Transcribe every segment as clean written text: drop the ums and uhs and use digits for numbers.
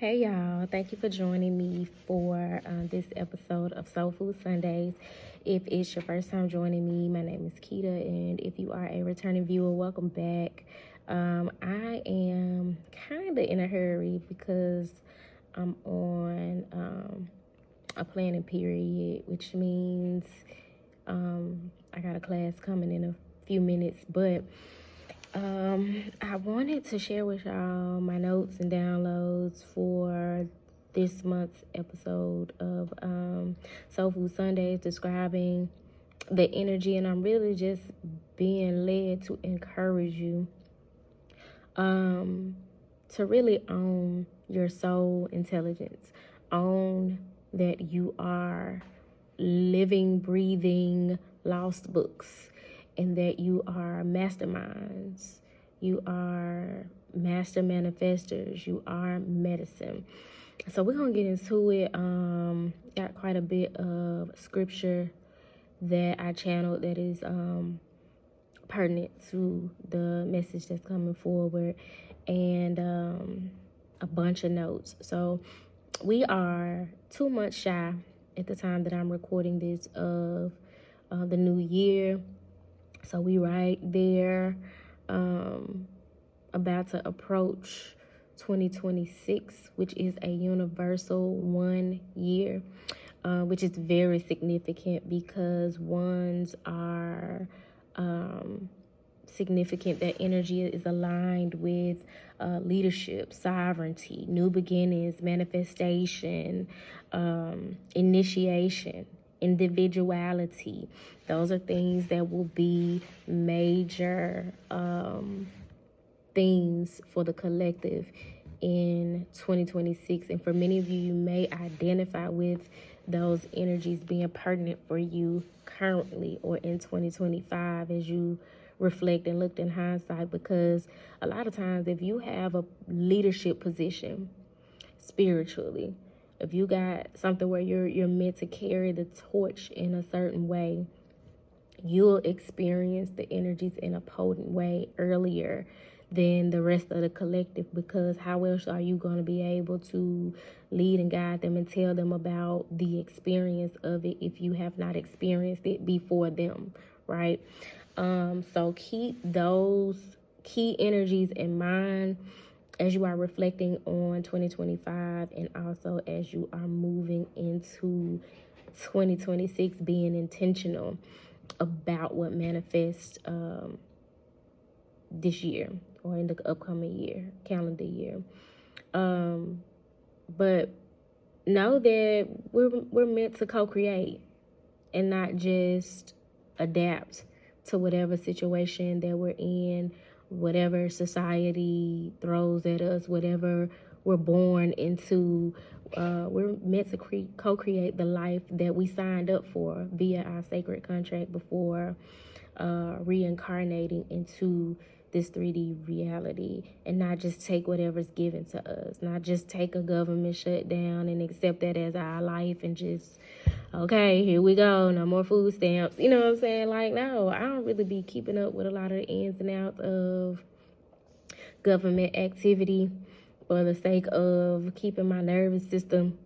Hey y'all, thank you for joining me for this episode of Soul Food Sundays. If it's your first time joining me, my name is Keita, and if you are a returning viewer, welcome back. I am kind of in a hurry because I'm on a planning period, which means I got a class coming in a few minutes, but I wanted to share with y'all my notes and downloads for this month's episode of Soul Food Sundays, describing the energy, and I'm really just being led to encourage you to really own your soul intelligence, own that you are living, breathing, lost books, and that you are masterminds, you are master manifestors, you are medicine. So we're gonna get into it. Got quite a bit of scripture that I channeled that is pertinent to the message that's coming forward, and a bunch of notes. So we are 2 months shy at the time that I'm recording this of the new year. So we right there, about to approach 2026, which is a universal 1 year, which is very significant because ones are significant. That energy is aligned with leadership, sovereignty, new beginnings, manifestation, initiation, individuality. Those are things that will be major themes for the collective in 2026. And for many of you, you may identify with those energies being pertinent for you currently or in 2025 as you reflect and looked in hindsight. Because a lot of times, if you have a leadership position spiritually, if you got something where you're meant to carry the torch in a certain way, you'll experience the energies in a potent way earlier than the rest of the collective, because how else are you going to be able to lead and guide them and tell them about the experience of it if you have not experienced it before them, right? So keep those key energies in mind as you are reflecting on 2025, and also as you are moving into 2026, being intentional about what manifests this year or in the upcoming year, calendar year. But know that we're meant to co-create and not just adapt to whatever situation that we're in, whatever society throws at us, whatever we're born into. We're meant to co-create the life that we signed up for via our sacred contract before reincarnating into this 3D reality, and not just take whatever's given to us, not just take a government shutdown and accept that as our life and just, okay, here we go, no more food stamps. You know what I'm saying? Like, no, I don't really be keeping up with a lot of the ins and outs of government activity for the sake of keeping my nervous system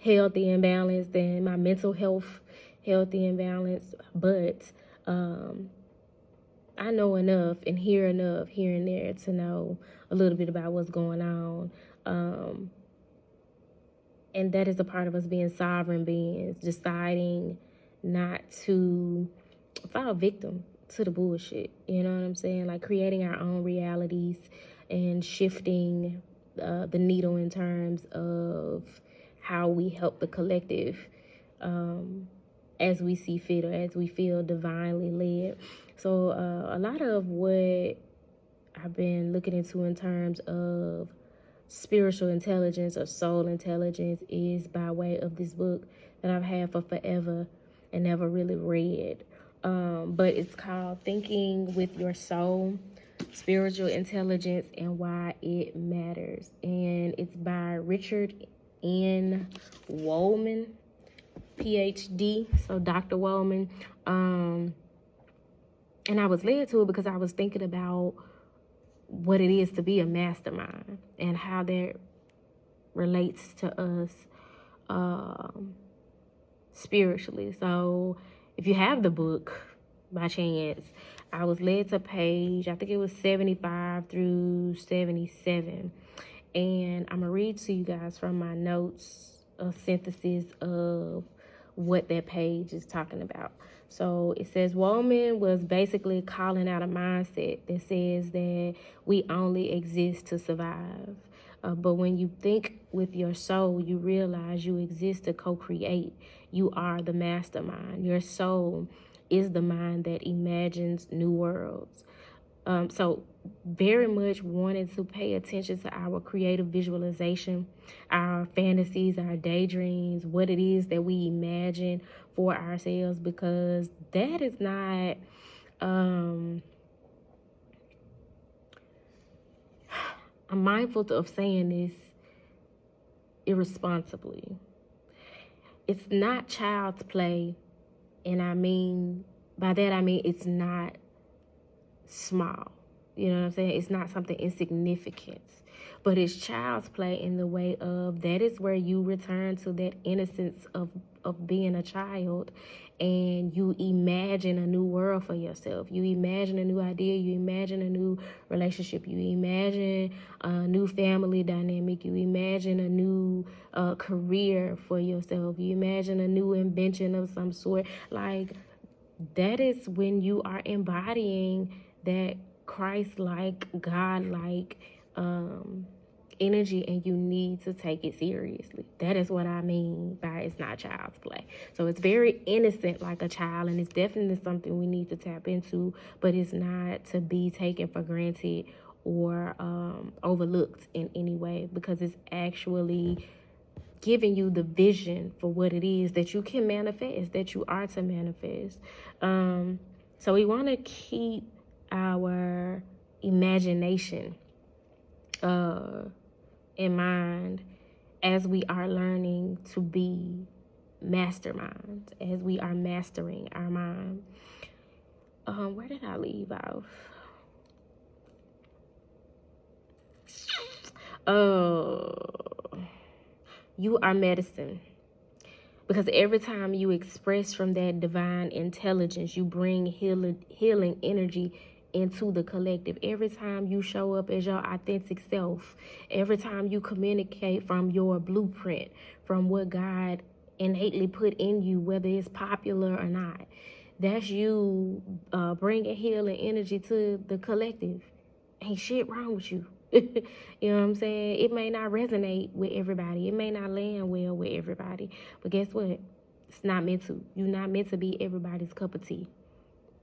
healthy and balanced, and my mental health healthy and balanced. But I know enough and hear enough here and there to know a little bit about what's going on. And that is a part of us being sovereign beings, deciding not to fall victim to the bullshit. You know what I'm saying? Like creating our own realities and shifting the needle in terms of how we help the collective as we see fit or as we feel divinely led. So a lot of what I've been looking into in terms of spiritual intelligence or soul intelligence is by way of this book that I've had for forever and never really read. But it's called Thinking with Your Soul, Spiritual Intelligence and Why It Matters. And it's by Richard N. Wollman, PhD. So Dr. Wollman. And I was led to it because I was thinking about what it is to be a mastermind and how that relates to us spiritually. So if you have the book by chance, I was led to page, I think it was 75 through 77. And I'm going to read to you guys from my notes, a synthesis of what that page is talking about. So it says Woman was basically calling out a mindset that says that we only exist to survive. But when you think with your soul, you realize you exist to co-create. You are the mastermind. Your soul is the mind that imagines new worlds. So very much wanted to pay attention to our creative visualization, our fantasies, our daydreams, what it is that we imagine for ourselves, because that is not, I'm mindful of saying this irresponsibly. It's not child's play, and by that I mean it's not small. You know what I'm saying? It's not something insignificant, but it's child's play in the way of that is where you return to that innocence of being a child, and you imagine a new world for yourself. You imagine a new idea. You imagine a new relationship. You imagine a new family dynamic. You imagine a new career for yourself. You imagine a new invention of some sort. Like, that is when you are embodying that Christ-like, God-like energy, and you need to take it seriously. That is what I mean by it's not child's play. So it's very innocent like a child, and it's definitely something we need to tap into, but it's not to be taken for granted or overlooked in any way, because it's actually giving you the vision for what it is that you can manifest, that you are to manifest. So we want to keep our imagination in mind as we are learning to be masterminds, as we are mastering our mind. Where did I leave off? You are medicine. Because every time you express from that divine intelligence, you bring healing energy into the collective. Every time you show up as your authentic self, every time you communicate from your blueprint, from what God innately put in you, whether it's popular or not, that's you bringing healing energy to the collective. Ain't shit wrong with you. You know what I'm saying? It may not resonate with everybody. It may not land well with everybody. But guess what? It's not meant to. You're not meant to be everybody's cup of tea.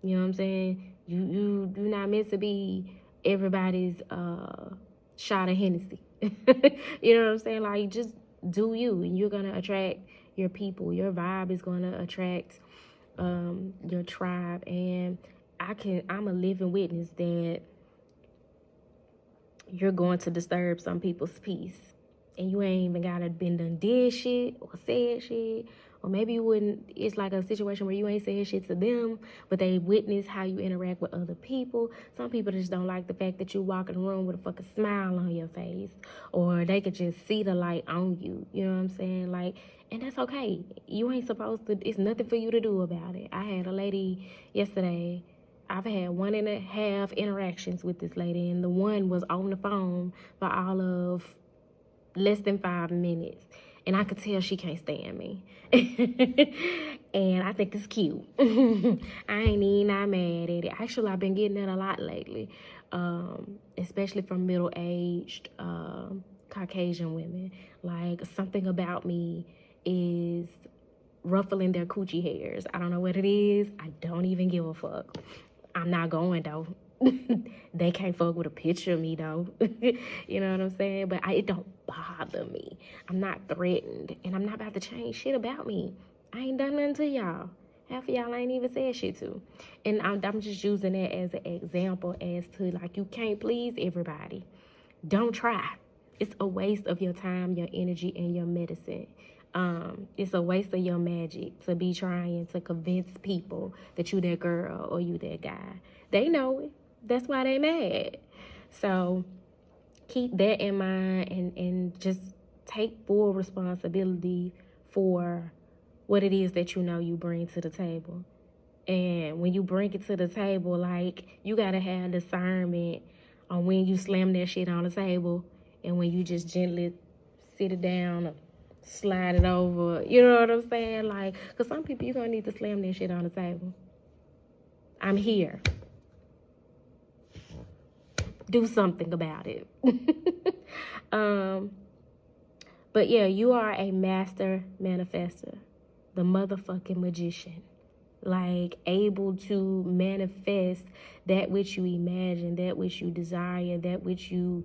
You know what I'm saying? You're not meant to be everybody's shot of Hennessy. You know what I'm saying? Like, just do you, and you're going to attract your people. Your vibe is going to attract your tribe. And I'm a living witness that you're going to disturb some people's peace, and you ain't even gotta been done did shit or said shit, or maybe you wouldn't. It's like a situation where you ain't said shit to them, but they witness how you interact with other people. Some people just don't like the fact that you walk in the room with a fucking smile on your face, or they could just see the light on you. You know what I'm saying? Like, and that's okay. You ain't supposed to. It's nothing for you to do about it. I had a lady yesterday. I've had 1.5 interactions with this lady, and the one was on the phone for all of less than 5 minutes. And I could tell she can't stand me. And I think it's cute. I ain't even not mad at it. Actually, I've been getting that a lot lately, especially from middle-aged Caucasian women. Like, something about me is ruffling their coochie hairs. I don't know what it is. I don't even give a fuck. I'm not going, though. They can't fuck with a picture of me, though. You know what I'm saying? But it don't bother me. I'm not threatened. And I'm not about to change shit about me. I ain't done nothing to y'all. Half of y'all ain't even said shit to. And I'm just using that as an example as to, like, you can't please everybody. Don't try. It's a waste of your time, your energy, and your medicine. It's a waste of your magic to be trying to convince people that you that girl or you that guy. They know it. That's why they mad. So keep that in mind and just take full responsibility for what it is that you know you bring to the table. And when you bring it to the table, like, you gotta have discernment on when you slam that shit on the table and when you just gently sit it down or slide it over. You know what I'm saying? Like, because some people, you're gonna need to slam that shit on the table. I'm here. Do something about it. But yeah, you are a master manifestor, the motherfucking magician. Like, able to manifest that which you imagine, that which you desire, that which you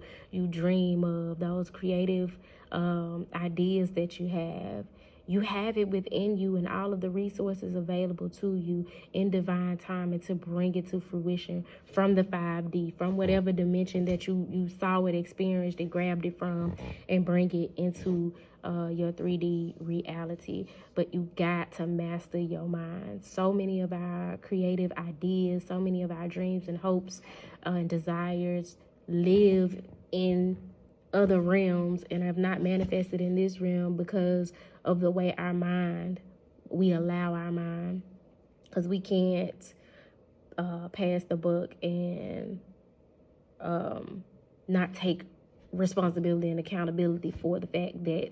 dream of, those creative ideas that you have. You have it within you and all of the resources available to you in divine timing to bring it to fruition from the 5D, from whatever dimension that you saw it, experienced it, grabbed it from, and bring it into your 3D reality. But you got to master your mind. So many of our creative ideas, so many of our dreams and hopes and desires live in other realms and have not manifested in this realm because of the way we allow our mind, because we can't pass the buck and not take responsibility and accountability for the fact that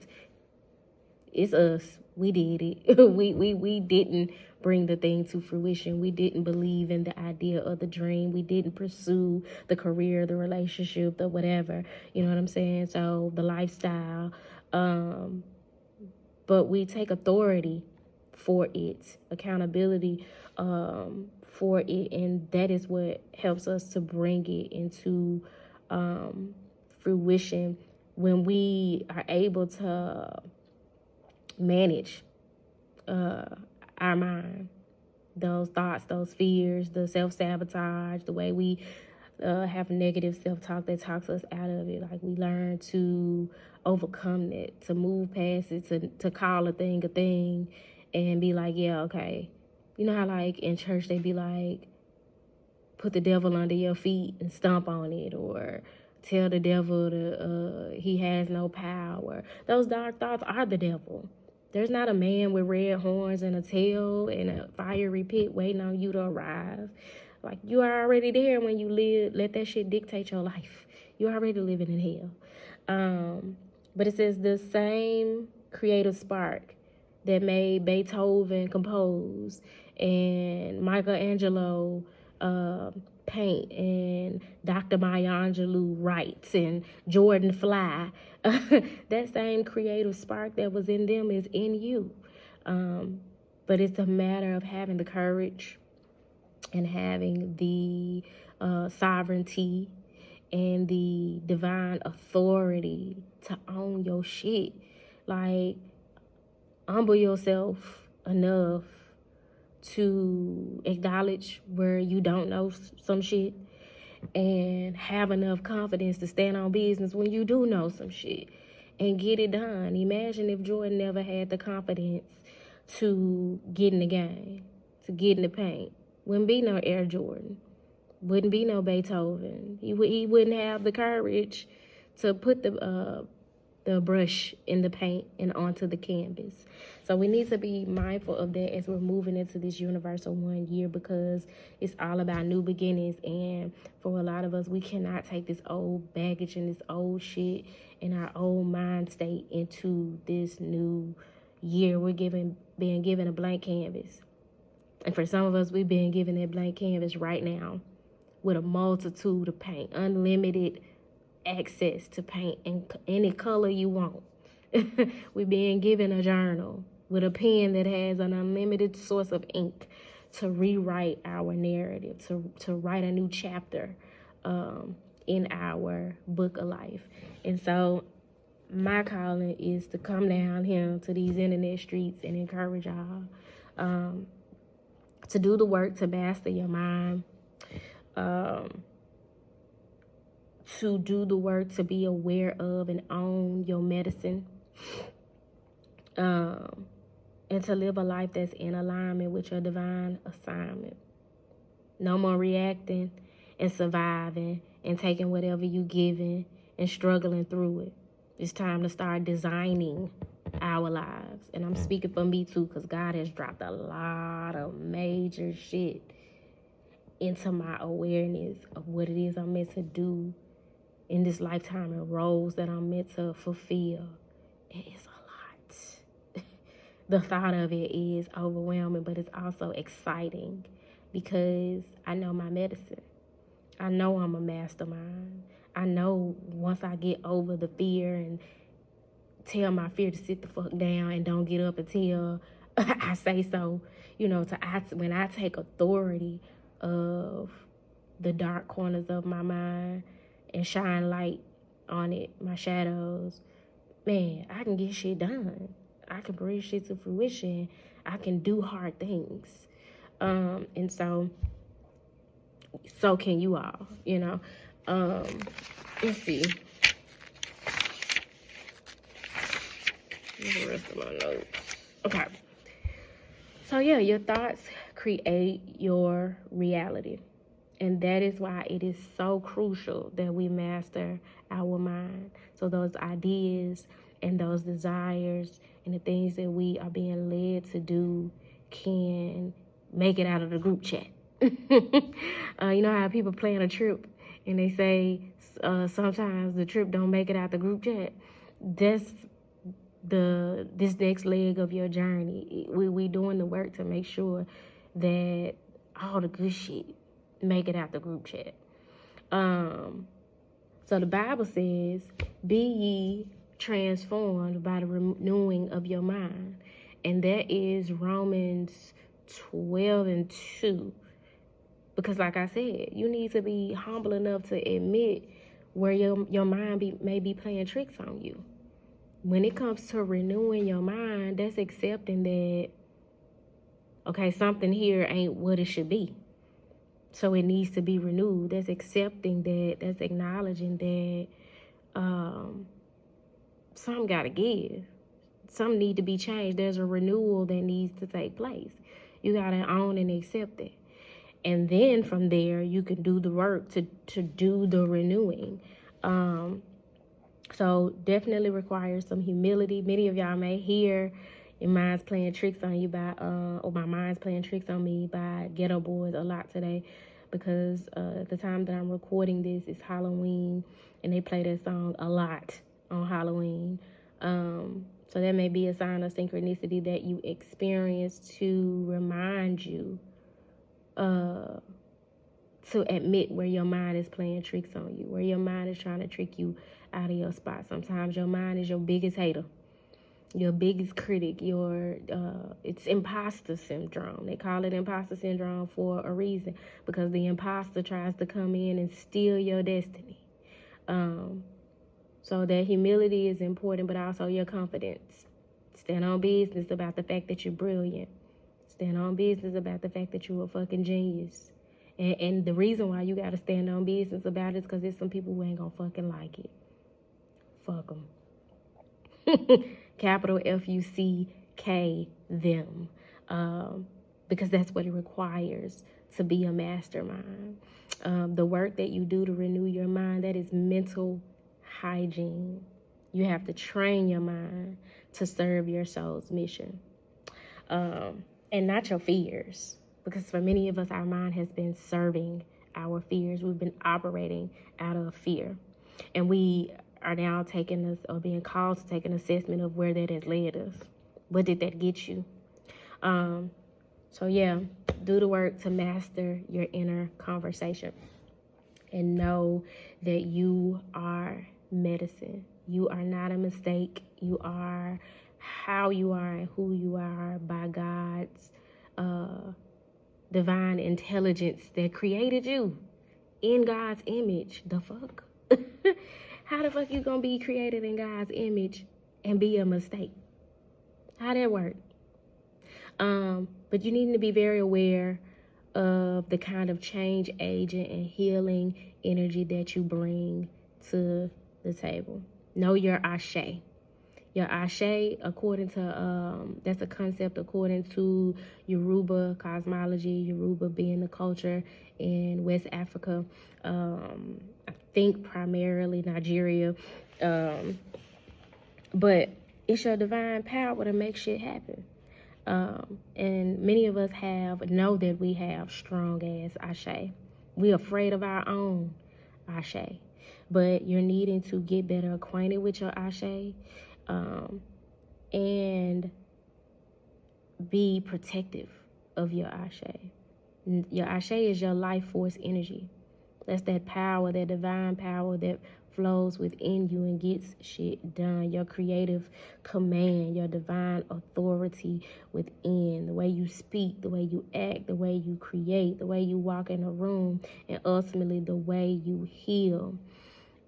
it's us. We did it. we didn't bring the thing to fruition. We didn't believe in the idea of the dream. We didn't pursue the career, the relationship, the whatever. You know what I'm saying? So the lifestyle. But we take authority for it, accountability for it, and that is what helps us to bring it into fruition when we are able to manage our mind, those thoughts, those fears, the self-sabotage, the way we have negative self-talk that talks us out of it. Like, we learn to overcome that, to move past it, to call a thing and be like, yeah, okay. You know how, like, in church they be like, put the devil under your feet and stomp on it, or tell the devil he has no power. Those dark thoughts are the devil. There's not a man with red horns and a tail and a fiery pit waiting on you to arrive. Like, you are already there when you let that shit dictate your life. You're already living in hell. But it says the same creative spark that made Beethoven compose and Michelangelo paint and Dr. Maya Angelou writes and Jordan fly. That same creative spark that was in them is in you. But it's a matter of having the courage and having the sovereignty and the divine authority to own your shit. Like, humble yourself enough to acknowledge where you don't know some shit, and have enough confidence to stand on business when you do know some shit and get it done. Imagine if Jordan never had the confidence to get in the game, to get in the paint. Wouldn't be no Air Jordan. Wouldn't be no Beethoven. He wouldn't have the courage to put the brush in the paint and onto the canvas. So we need to be mindful of that as we're moving into this universal 1 year, because it's all about new beginnings. And for a lot of us, we cannot take this old baggage and this old shit and our old mind state into this new year. We're being given a blank canvas. And for some of us, we've been given that blank canvas right now with a multitude of paint, unlimited access to paint in any color you want. We're being given a journal with a pen that has an unlimited source of ink to rewrite our narrative, to write a new chapter in our book of life. And so my calling is to come down here to these internet streets and encourage y'all to do the work to master your mind, to do the work to be aware of and own your medicine, and to live a life that's in alignment with your divine assignment. No more reacting and surviving and taking whatever you given and struggling through it. It's time to start designing our lives. And I'm speaking for me too, because God has dropped a lot of major shit into my awareness of what it is I'm meant to do in this lifetime and roles that I'm meant to fulfill. It is a lot. The thought of it is overwhelming, but it's also exciting because I know my medicine. I know I'm a mastermind. I know once I get over the fear and tell my fear to sit the fuck down and don't get up until I say so, when I take authority of the dark corners of my mind and shine light on it, my shadows, man, I can get shit done. I can bring shit to fruition. I can do hard things. And so can you all, Let's see. What's the rest of my notes? Okay. So yeah, your thoughts create your reality. And that is why it is so crucial that we master our mind. So those ideas and those desires and the things that we are being led to do can make it out of the group chat. You know how people plan a trip and they say sometimes the trip don't make it out the group chat? That's this next leg of your journey. We doing the work to make sure that all the good shit make it out the group chat. So the Bible says, be ye transformed by the renewing of your mind. And that is Romans 12:2. Because like I said, you need to be humble enough to admit where your mind may be playing tricks on you. When it comes to renewing your mind, that's accepting that, okay, something here ain't what it should be. So it needs to be renewed. That's accepting that. That's acknowledging that something got to give. Some need to be changed. There's a renewal that needs to take place. You got to own and accept it. And then from there, you can do the work to do the renewing. So definitely requires some humility. Many of y'all may hear your mind's playing tricks on you or my mind's playing tricks on me by Ghetto Boys a lot today, because the time that I'm recording this is Halloween, and they play that song a lot on Halloween. So that may be a sign of synchronicity that you experience to remind you to admit where your mind is playing tricks on you, where your mind is trying to trick you out of your spot. Sometimes your mind is your biggest hater, your biggest critic, it's imposter syndrome. They call it imposter syndrome for a reason, because the imposter tries to come in and steal your destiny. So that humility is important, but also your confidence. Stand on business about the fact that you're brilliant. Stand on business about the fact that you're a fucking genius. And the reason why you got to stand on business about it is because there's some people who ain't gonna fucking like it. Fuck them. Capital F-U-C-K them. Because that's what it requires to be a mastermind. The work that you do to renew your mind, that is mental hygiene. You have to train your mind to serve your soul's mission. And not your fears. Because for many of us, our mind has been serving our fears. We've been operating out of fear. And we are now being called to take an assessment of where that has led us. What did that get you? So yeah, do the work to master your inner conversation. And know that you are medicine. You are not a mistake. You are how you are and who you are by God's divine intelligence that created you in God's image. The fuck? How the fuck you gonna be created in God's image and be a mistake? How that work? But you need to be very aware of the kind of change agent and healing energy that you bring to the table. Know your ashe. Your ashe, according to, that's a concept according to Yoruba cosmology, Yoruba being the culture in West Africa, I think primarily Nigeria, But it's your divine power to make shit happen. And many of us know that we have strong ass Ashe. We're afraid of our own Ashe. But you're needing to get better acquainted with your Ashe, and be protective of your Ashe. Your Ashe is your life force energy. That's that power, that divine power that flows within you and gets shit done. Your creative command, your divine authority within. The way you speak, the way you act, the way you create, the way you walk in a room, and ultimately the way you heal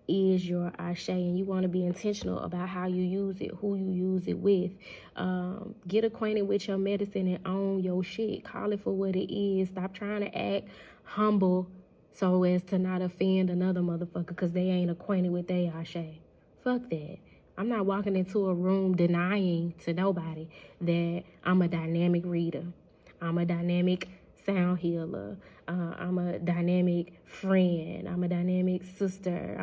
is your Ashe. And you want to be intentional about how you use it, who you use it with. Get acquainted with your medicine and own your shit. Call it for what it is. Stop trying to act humble so as to not offend another motherfucker because they ain't acquainted with their Ashe. Fuck that. I'm not walking into a room denying to nobody that I'm a dynamic reader. I'm a dynamic sound healer. I'm a dynamic friend. I'm a dynamic sister.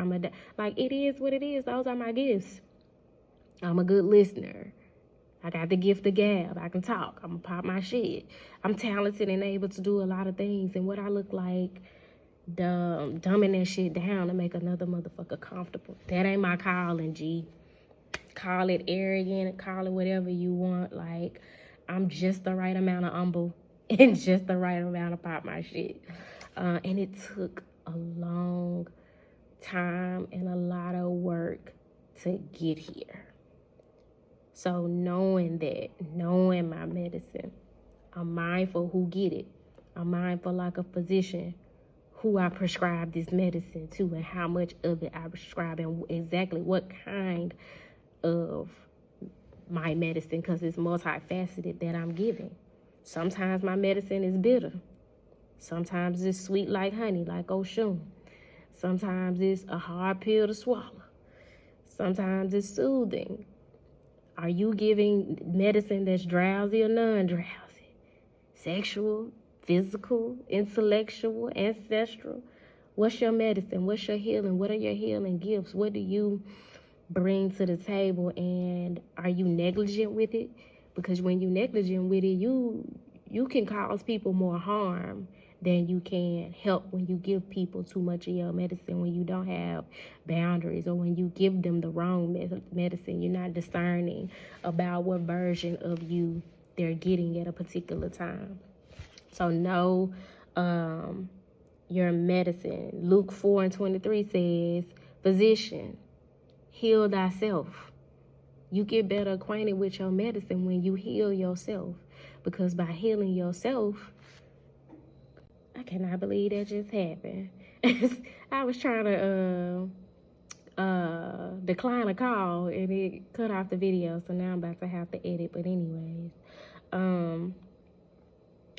Like, it is what it is. Those are my gifts. I'm a good listener. I got the gift of gab. I can talk. I'm going to pop my shit. I'm talented and able to do a lot of things. And what I look like, dumbing that shit down to make another motherfucker comfortable. That ain't my calling, G. Call it arrogant, call it whatever you want. Like, I'm just the right amount of humble and just the right amount of pop my shit. And it took a long time and a lot of work to get here. So knowing my medicine, I'm mindful who get it. I'm mindful like a physician who I prescribe this medicine to and how much of it I prescribe and exactly what kind of my medicine, because it's multifaceted that I'm giving. Sometimes my medicine is bitter. Sometimes it's sweet like honey, like Oshun. Sometimes it's a hard pill to swallow. Sometimes it's soothing. Are you giving medicine that's drowsy or non-drowsy? Sexual, physical, intellectual, ancestral? What's your medicine? What's your healing? What are your healing gifts? What do you bring to the table, and are you negligent with it? Because when you're negligent with it, you can cause people more harm than you can help when you give people too much of your medicine, when you don't have boundaries, or when you give them the wrong medicine. You're not discerning about what version of you they're getting at a particular time. So know your medicine. Luke 4:23 says, physician, heal thyself. You get better acquainted with your medicine when you heal yourself. Because by healing yourself, I cannot believe that just happened. I was trying to decline a call and it cut off the video, so now I'm about to have to edit. But anyways,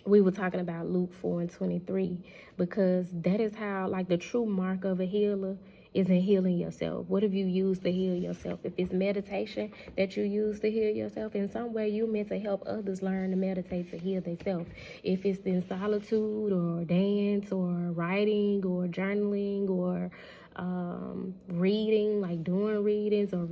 we were talking about Luke 4:23, because that is how, like, the true mark of a healer is in healing yourself. What have you used to heal yourself? If it's meditation that you use to heal yourself, in some way you meant to help others learn to meditate to heal themselves. If it's in solitude or dance or writing or journaling or reading, like doing readings or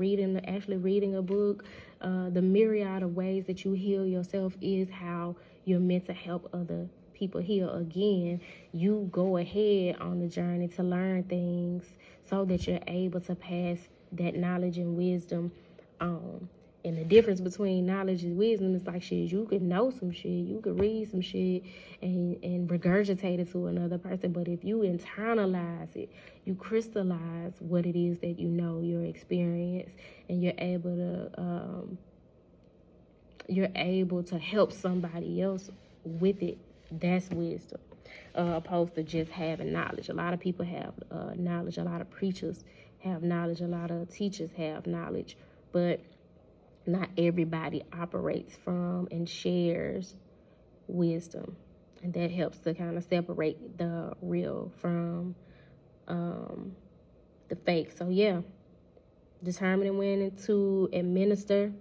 actually reading a book, the myriad of ways that you heal yourself is how you're meant to help other people heal. Again, you go ahead on the journey to learn things so that you're able to pass that knowledge and wisdom on. And the difference between knowledge and wisdom is like, shit, you could know some shit, you could read some shit and regurgitate it to another person. But if you internalize it, you crystallize what it is that you know, your experience, and you're able to help somebody else with it. That's wisdom, opposed to just having knowledge. A lot of people have knowledge. A lot of preachers have knowledge. A lot of teachers have knowledge. But not everybody operates from and shares wisdom. And that helps to kind of separate the real from the fake. So, yeah, determining when to administer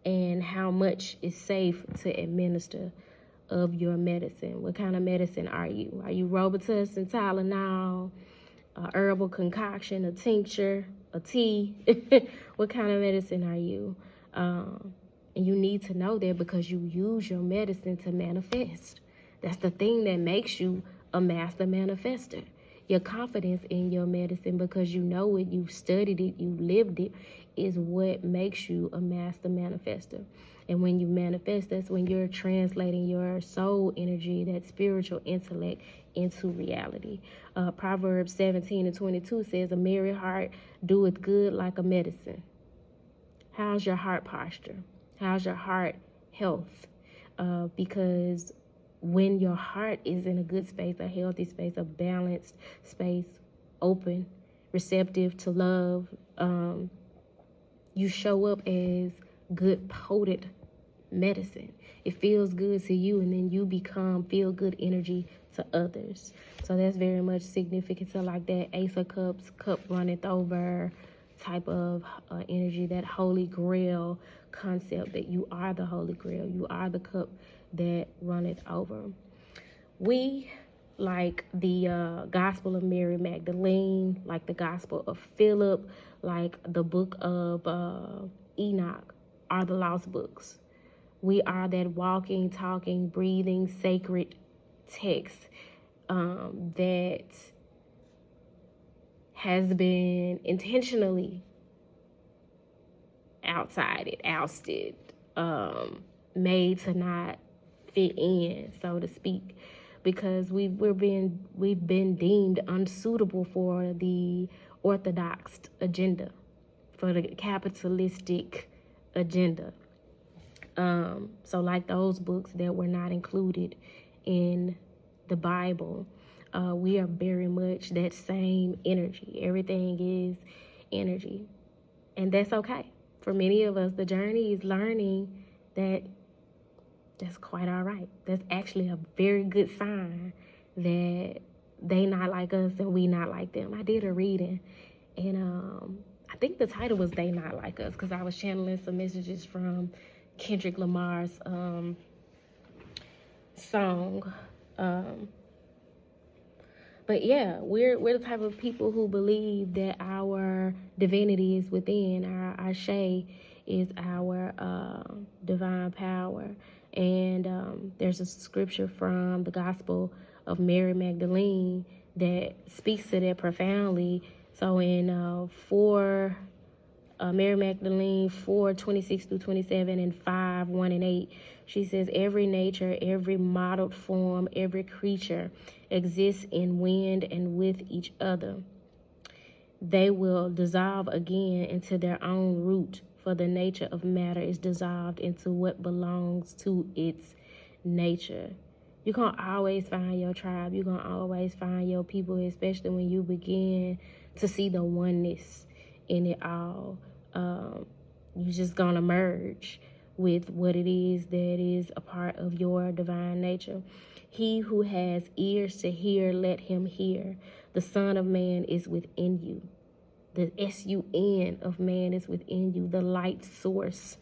and how much is safe to administer of your medicine. What kind of medicine are you? Are you Robitussin, Tylenol, a herbal concoction, a tincture? a tea? What kind of medicine are you? And you need to know that because you use your medicine to manifest. That's the thing that makes you a master manifester. Your confidence in your medicine, because you know it, you've studied it, you lived it, is what makes you a master manifester. And when you manifest, that's when you're translating your soul energy, that spiritual intellect, into reality. Proverbs 17:22 says, a merry heart doeth good like a medicine. How's your heart posture? How's your heart health? Because when your heart is in a good space, a healthy space, a balanced space, open, receptive to love, you show up as good, potent medicine. It feels good to you, and then you become feel good energy to others. So that's very much significant to like that Ace of Cups, cup runneth over type of energy, that Holy Grail concept, that you are the Holy Grail. You are the cup that runneth over. We, like the Gospel of Mary Magdalene, like the Gospel of Philip, like the book of Enoch, are the lost books. We are that walking, talking, breathing, sacred text that has been intentionally ousted, made to not fit in, so to speak, because we've been deemed unsuitable for the orthodox agenda, for the capitalistic agenda. So like those books that were not included in the Bible, we are very much that same energy. Everything is energy, and that's okay. For many of us, the journey is learning that that's quite all right. That's actually a very good sign that they not like us and we not like them. I did a reading, and I think the title was "They Not Like Us" because I was channeling some messages from Kendrick Lamar's song. But yeah, we're the type of people who believe that our divinity is within. Our Ashe is our divine power. And there's a scripture from the Gospel of Mary Magdalene that speaks to that profoundly. So in Mary Magdalene 4:26-27 and 5:1-8, she says, every nature, every modeled form, every creature exists in wind and with each other. They will dissolve again into their own root, for the nature of matter is dissolved into what belongs to its nature. You're going to always find your tribe. You're going to always find your people, especially when you begin to see the oneness in it all. You're just going to merge with what it is that is a part of your divine nature. He who has ears to hear, let him hear. The Son of Man is within you. The S-U-N of man is within you. The light source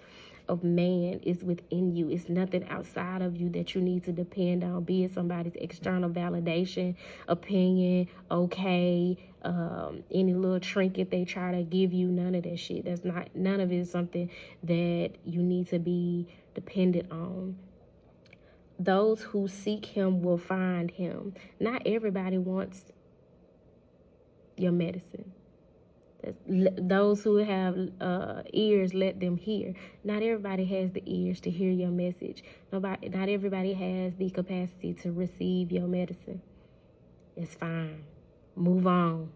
of man is within you. It's nothing outside of you that you need to depend on, be it somebody's external validation, opinion, okay, any little trinket they try to give you. None of that shit. None of it is something that you need to be dependent on. Those who seek him will find him. Not everybody wants your medicine. Those who have ears, let them hear. Not everybody has the ears to hear your message. Not everybody has the capacity to receive your medicine. It's fine. Move on.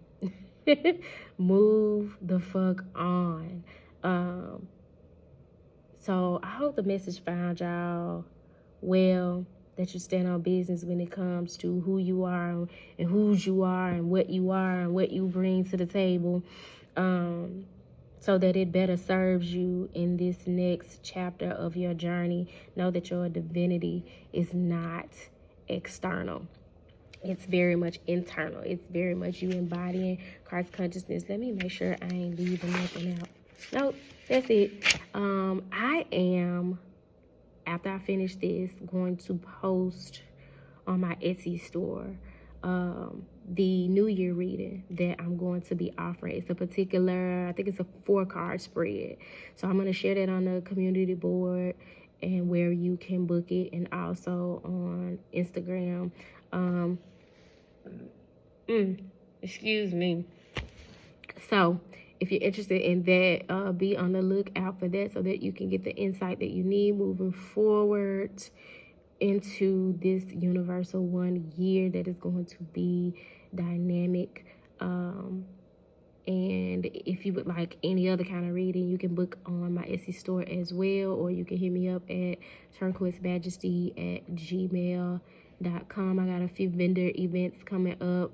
Move the fuck on. So I hope the message found y'all well, that you stand on business when it comes to who you are and whose you are and what you bring to the table, so that it better serves you in this next chapter of your journey. Know that your divinity is not external. It's very much internal. It's very much you embodying Christ consciousness. Let me make sure I ain't leaving nothing out. Nope, that's it. I am, after I finish this, going to post on my Etsy store the New Year reading that I'm going to be offering. It's a particular, I think it's a 4-card spread. So I'm going to share that on the community board and where you can book it, and also on Instagram. Excuse me. So if you're interested in that, be on the lookout for that so that you can get the insight that you need moving forward into this universal 1 year that is going to be dynamic. And if you would like any other kind of reading, you can book on my Etsy store as well, or you can hit me up at turquoisemajesty@gmail.com. I got a few vendor events coming up.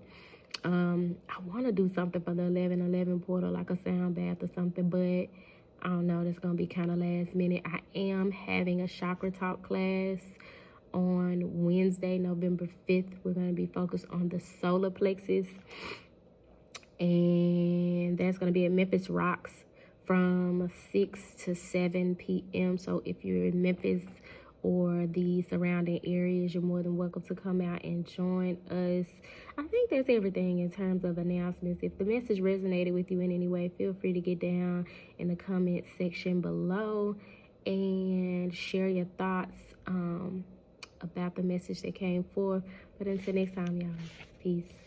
I want to do something for the 11/11 portal, like a sound bath or something, but I don't know, that's going to be kind of last minute. I am having a chakra talk class on Wednesday, November 5th. We're going to be focused on the solar plexus, and that's going to be at Memphis Rocks from 6 to 7 p.m. So if you're in Memphis or the surrounding areas, you're more than welcome to come out and join us. I think that's everything in terms of announcements. If the message resonated with you in any way, feel free to get down in the comment section below and share your thoughts about the message that came forth. But until next time, y'all, peace.